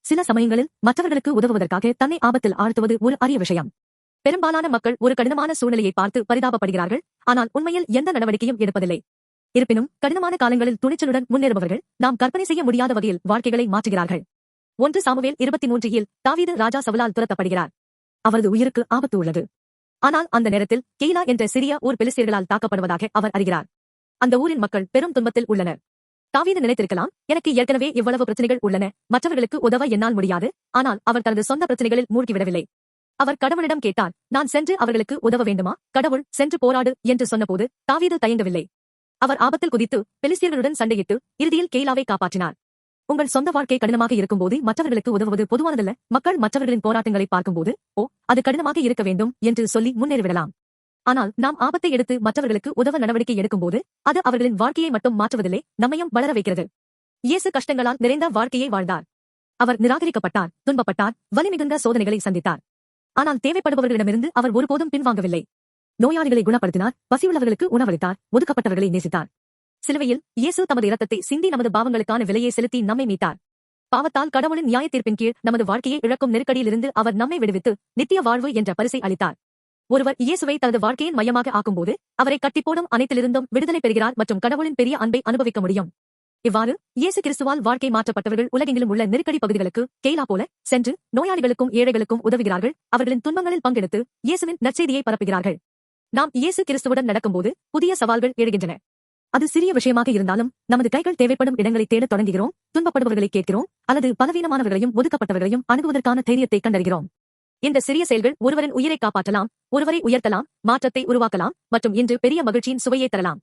சில சமயங்களில் மற்றவர்களுக்கு உதவுவதற்காக தன்னை ஆபத்தில் ஆழ்த்துவது ஒரு அரிய விஷயம். பெரும்பாலான மக்கள் ஒரு கடினமான சூழ்நிலையை பார்த்து பரிதாபப்படுகிறார்கள், ஆனால் உண்மையில் எந்த நடவடிக்கையும் எடுப்பதில்லை. இருப்பினும் கடினமான காலங்களில் துணிச்சலுடன் முன்னேறுபவர்கள் நாம் கற்பனை செய்ய முடியாத வகையில் வாழ்க்கைகளை மாற்றுகிறார்கள். 1 சாமுவேல் 23 தாவீது ராஜா சவுலால் துரத்தப்படுகிறார். அவரது உயிருக்கு ஆபத்து உள்ளது. ஆனால் அந்த நேரத்தில் கெய்லா என்ற சிறிய ஊர் பெலிஸ்தியர்களால் தாக்கப்படுவதாக அவர் அறிகிறார். அந்த ஊரின் மக்கள் பெரும் துன்பத்தில் உள்ளனர். தாவீது நினைத்திருக்கலாம், எனக்கு ஏற்கனவே இவ்வளவு பிரச்சனைகள் உள்ளன, மற்றவர்களுக்கு உதவ என்னால் முடியாது. ஆனால் அவர் தனது சொந்த பிரச்சனைகளில் மூழ்கிவிடவில்லை. அவர் கடவுளிடம் கேட்டார், நான் சென்று அவர்களுக்கு உதவ வேண்டுமா? கடவுள் சென்று போராடு என்று சொன்னபோது தாவீது தயங்கவில்லை. அவர் ஆபத்தில் குதித்து பெலிஸ்தியர்களுடன் சண்டையிட்டு இறுதியில் கெய்லாவை காப்பாற்றினார். உங்கள் சொந்த வாழ்க்கை கடினமாக இருக்கும்போது மற்றவர்களுக்கு உதவுவது பொதுவானதல்ல. மக்கள் மற்றவர்களின் போராட்டங்களை பார்க்கும்போது, ஓ, அது கடினமாக இருக்க வேண்டும் என்று சொல்லி முன்னேறிவிடலாம். ஆனால் நாம் ஆபத்தை எடுத்து மற்றவர்களுக்கு உதவ நடவடிக்கை எடுக்கும்போது அது அவர்களின் வாழ்க்கையை மட்டும் மாற்றுவதில்லை, நம்மையும் வளர வைக்கிறது. இயேசு கஷ்டங்களால் நிறைந்த வாழ்க்கையை வாழ்ந்தார். அவர் நிராகரிக்கப்பட்டார், துன்பப்பட்டார், வலிமிகுந்த சோதனைகளை சந்தித்தார். ஆனால் தேவைப்படுபவர்களிடமிருந்து அவர் ஒருபோதும் பின்வாங்கவில்லை. நோயாளிகளை குணப்படுத்தினார், பசியுள்ளவர்களுக்கு உணவளித்தார், ஒதுக்கப்பட்டவர்களை நேசித்தார். சிலுவையில் இயேசு தமது இரத்தத்தை சிந்தி நமது பாவங்களுக்கான விலையை செலுத்தி நம்மை மீட்டார். பாவத்தால் கடவுளின் நியாயத்தீர்ப்பின் கீழ் நமது வாழ்க்கையை இழக்கும் நெருக்கடியிலிருந்து அவர் நம்மை விடுவித்து நித்திய வாழ்வு என்ற பரிசை அளித்தார். ஒருவர் இயேசுவை தனது வாழ்க்கையின் மையமாக ஆக்கும்போது அவரை கட்டிப்போடும் அனைத்திலிருந்தும் விடுதலை பெறுகிறார் மற்றும் கடவுளின் பெரிய அன்பை அனுபவிக்க முடியும். இவ்வாறு இயேசு கிறிஸ்துவால் வாழ்க்கை மாற்றப்பட்டவர்கள் உலகெங்கிலும் உள்ள நெருக்கடி பகுதிகளுக்கு கெய்லா போல சென்று நோயாளிகளுக்கும் ஏழைகளுக்கும் உதவுகிறார்கள். அவர்களின் துன்பங்களில் பங்கெடுத்து இயேசுவின் நற்செய்தியை பரப்புகிறார்கள். நாம் இயேசு கிறிஸ்துவுடன் நடக்கும்போது புதிய சவால்கள் எழுகின்றன. அது சிறிய விஷயமாக இருந்தாலும் நமது கைகள் தேவைப்படும் இடங்களை தேடத் தொடங்குகிறோம், துன்பப்படுபவர்களை கேட்கிறோம், அல்லது பலவீனமானவர்களையும் ஒதுக்கப்பட்டவர்களையும் அணுகுவதற்கான தைரியத்தை கண்டறிகிறோம். இந்த சிறிய செயல்கள் ஒருவரின் உயிரை காப்பாற்றலாம், ஒருவரை உயர்த்தலாம், மாற்றத்தை உருவாக்கலாம் மற்றும் இன்று பெரிய மகிழ்ச்சியின் சுவையை தரலாம்.